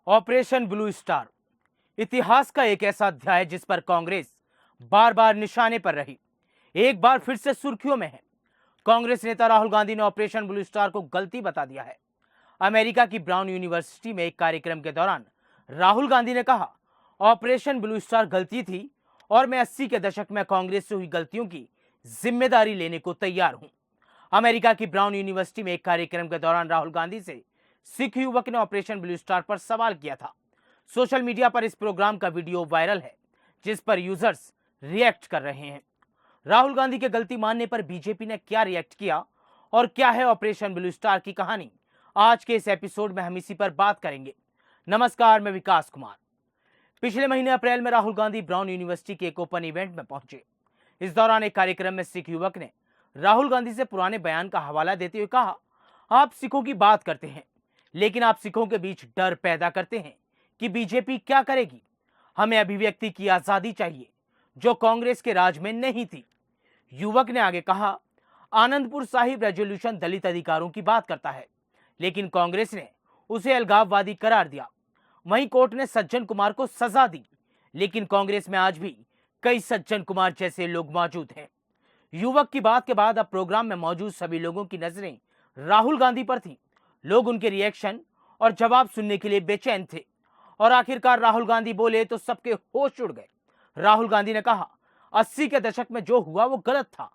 Operation blue star इतिहास का एक ऐसा अध्याय जिस पर कांग्रेस बार बार निशाने पर रही, एक बार फिर से सुर्खियों में है। कांग्रेस नेता राहुल गांधी ने ऑपरेशन ब्लू स्टार को गलती बता दिया है। अमेरिका की ब्राउन यूनिवर्सिटी में एक कार्यक्रम के दौरान राहुल गांधी ने कहा, ऑपरेशन ब्लू स्टार गलती थी और मैं 80 के दशक में कांग्रेस से हुई गलतियों की जिम्मेदारी लेने को तैयार हूं। अमेरिका की ब्राउन यूनिवर्सिटी में एक कार्यक्रम के दौरान राहुल गांधी से सिख युवक ने ऑपरेशन ब्लू स्टार पर सवाल किया था। सोशल मीडिया पर इस प्रोग्राम का वीडियो वायरल है, जिस पर यूजर्स रिएक्ट कर रहे हैं। राहुल गांधी के गलती मानने पर बीजेपी ने क्या रिएक्ट किया और क्या है ऑपरेशन ब्लू स्टार की कहानी, आज के इस एपिसोड में हम इसी पर बात करेंगे। नमस्कार, मैं विकास कुमार। पिछले महीने अप्रैल में राहुल गांधी ब्राउन यूनिवर्सिटी के एक ओपन इवेंट में पहुंचे। इस दौरान एक कार्यक्रम में सिख युवक ने राहुल गांधी से पुराने बयान का हवाला देते हुए कहा, आप सिखों की बात करते हैं, लेकिन आप सिखों के बीच डर पैदा करते हैं कि बीजेपी क्या करेगी। हमें अभिव्यक्ति की आजादी चाहिए, जो कांग्रेस के राज में नहीं थी। युवक ने आगे कहा, आनंदपुर साहिब रेजोल्यूशन दलित अधिकारों की बात करता है, लेकिन कांग्रेस ने उसे अलगाववादी करार दिया। वहीं कोर्ट ने सज्जन कुमार को सजा दी, लेकिन कांग्रेस में आज भी कई सज्जन कुमार जैसे लोग मौजूद हैं। युवक की बात के बाद अब प्रोग्राम में मौजूद सभी लोगों की नजरें राहुल गांधी पर थी। लोग उनके रिएक्शन और जवाब सुनने के लिए बेचैन थे और आखिरकार राहुल गांधी बोले तो सबके होश उड़ गए। राहुल गांधी ने कहा, 80 के दशक में जो हुआ वो गलत था।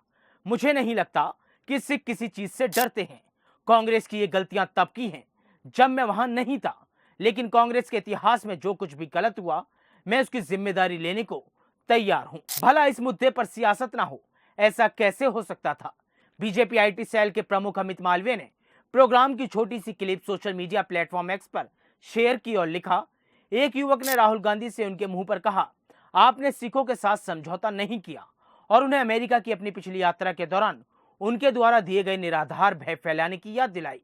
मुझे नहीं लगता कि सिख किसी चीज से डरते हैं। कांग्रेस की ये गलतियां तब की हैं जब मैं वहां नहीं था, लेकिन कांग्रेस के इतिहास में जो कुछ भी गलत हुआ, मैं उसकी जिम्मेदारी लेने को तैयार हूं। भला इस मुद्दे पर सियासत ना हो, ऐसा कैसे हो सकता था। बीजेपी आईटी सेल के प्रमुख अमित मालवीय ने प्रोग्राम की छोटी सी clip social media platform X पर शेयर की और लिखा, एक युवक ने राहुल गांधी से उनके मुंह पर कहा, आपने सिखों के साथ समझौता नहीं किया, और उन्हें अमेरिका की अपनी पिछली यात्रा के दौरान उनके द्वारा दिए गए निराधार भय फैलाने की याद दिलाई।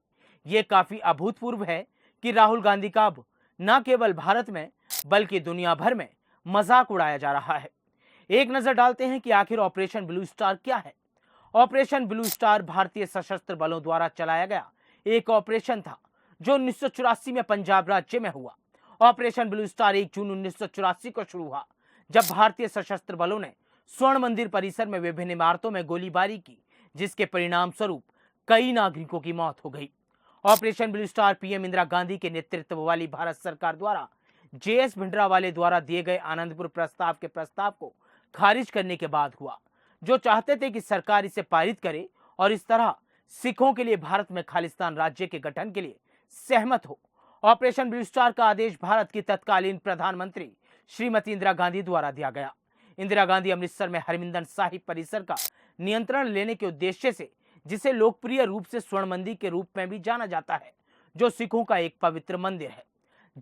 ये काफी अभूतपूर्व है कि राहुल गांधी का अब न केवल भारत में बल्कि दुनिया भर में मजाक उड़ाया जा रहा है। एक नजर डालते हैं कि आखिर ऑपरेशन ब्लू स्टार क्या है। ऑपरेशन ब्लू स्टार भारतीय सशस्त्र बलों द्वारा चलाया गया एक ऑपरेशन था, जो 1984 में पंजाब राज्य में हुआ। ऑपरेशन ब्लू स्टार 1 जून 1984 को शुरू हुआ, जब भारतीय सशस्त्र बलों ने स्वर्ण मंदिर परिसर में विभिन्न इमारतों में गोलीबारी की, जिसके परिणाम स्वरूप कई नागरिकों की मौत हो गई। Operation blue star PM Indira Gandhi के नेतृत्व वाली भारत सरकार द्वारा जेएस भिंडरावाले द्वारा दिए गए आनंदपुर प्रस्ताव के प्रस्ताव को खारिज करने के बाद हुआ, जो चाहते थे कि सरकार इसे पारित करे और इस तरह सिखों के लिए भारत में खालिस्तान राज्य के गठन के लिए सहमत हो। ऑपरेशन ब्लू स्टार का आदेश भारत की तत्कालीन प्रधानमंत्री श्रीमती इंदिरा गांधी द्वारा दिया गया। इंदिरा गांधी अमृतसर में हरमिंदर साहिब परिसर का नियंत्रण लेने के उद्देश्य से, जिसे लोकप्रिय रूप से स्वर्ण मंदिर के रूप में भी जाना जाता है, जो सिखों का एक पवित्र मंदिर है।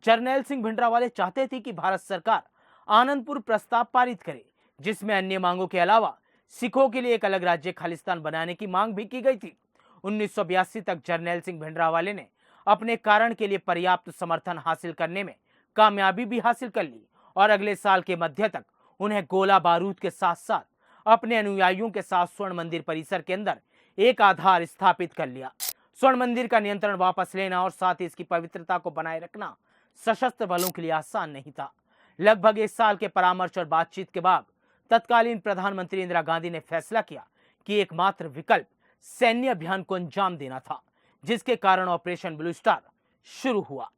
जर्नैल सिंह भिंडरावाले चाहते थे कि भारत सरकार आनंदपुर प्रस्ताव पारित करे, जिसमें अन्य मांगों के अलावा सिखों के लिए एक अलग राज्य खालिस्तान बनाने की मांग भी की गई थी। 1982 तक जर्नैल सिंह भिंडरावाले ने अपने कारण के लिए पर्याप्त समर्थन हासिल करने में कामयाबी भी हासिल कर ली और अगले साल के मध्य तक उन्हें गोला बारूद के साथ साथ अपने अनुयायियों के साथ स्वर्ण मंदिर परिसर के अंदर एक आधार स्थापित कर लिया। स्वर्ण मंदिर का नियंत्रण वापस लेना और साथ ही इसकी पवित्रता को बनाए रखना सशस्त्र बलों के लिए आसान नहीं था। लगभग 1 साल के परामर्श और बातचीत के बाद तत्कालीन प्रधानमंत्री इंदिरा गांधी ने फैसला किया कि एकमात्र विकल्प सैन्य अभियान को अंजाम देना था, जिसके कारण ऑपरेशन ब्लू स्टार शुरू हुआ।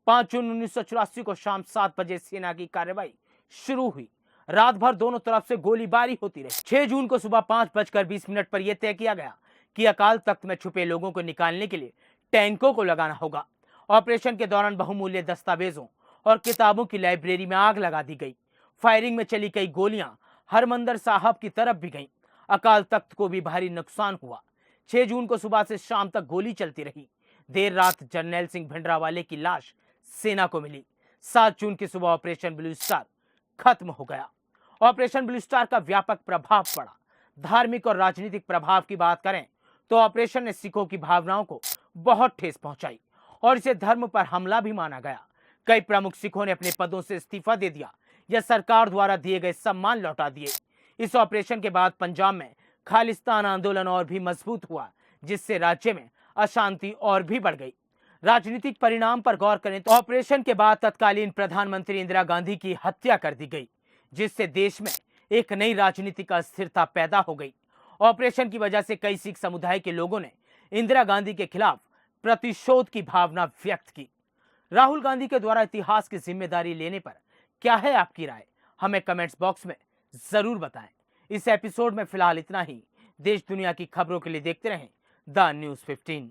5 जून 1984 को शाम 7 बजे सेना की कार्रवाई शुरू हुई। रात भर दोनों तरफ से गोलीबारी होती रही। 6 जून को सुबह 5:20 पर यह तय किया गया कि अकाल तख्त में छुपे लोगों को निकालने के लिए टैंकों को लगाना होगा। ऑपरेशन के दौरान बहुमूल्य दस्तावेजों और किताबों की लाइब्रेरी में आग लगा दी गई। फायरिंग में चली कई गोलियां हरमंदर साहब की तरफ भी गईं। अकाल तख्त को भी भारी नुकसान हुआ। 6 जून को सुबह से शाम तक गोली चलती रही। देर रात जर्नैल सिंह भिंडरावाले की लाश सेना को मिली। 7 जून की सुबह ऑपरेशन ब्लू स्टार खत्म हो गया। ऑपरेशन ब्लू स्टार का व्यापक प्रभाव पड़ा। धार्मिक और राजनीतिक प्रभाव की बात करें तो ऑपरेशन ने सिखों की भावनाओं को बहुत ठेस पहुंचाई और इसे धर्म पर हमला भी माना गया। कई प्रमुख सिखों ने अपने पदों से इस्तीफा दे दिया या सरकार द्वारा दिए गए सम्मान लौटा दिए। इस ऑपरेशन के बाद पंजाब में खालिस्तान आंदोलन और भी मजबूत हुआ, जिससे राज्य में अशांति और भी बढ़ गई। राजनीतिक परिणाम पर गौर करें तो ऑपरेशन के बाद तत्कालीन प्रधानमंत्री इंदिरा गांधी की हत्या कर दी गई, जिससे देश में एक नई राजनीतिक अस्थिरता पैदा हो गई। ऑपरेशन की वजह से कई सिख समुदाय के लोगों ने इंदिरा गांधी के खिलाफ प्रतिशोध की भावना व्यक्त की। राहुल गांधी के द्वारा इतिहास की जिम्मेदारी लेने पर क्या है आपकी राय? हमें कमेंट्स बॉक्स में जरूर बताएं। इस एपिसोड में फिलहाल इतना ही। देश दुनिया की खबरों के लिए देखते रहें द न्यूज़ 15।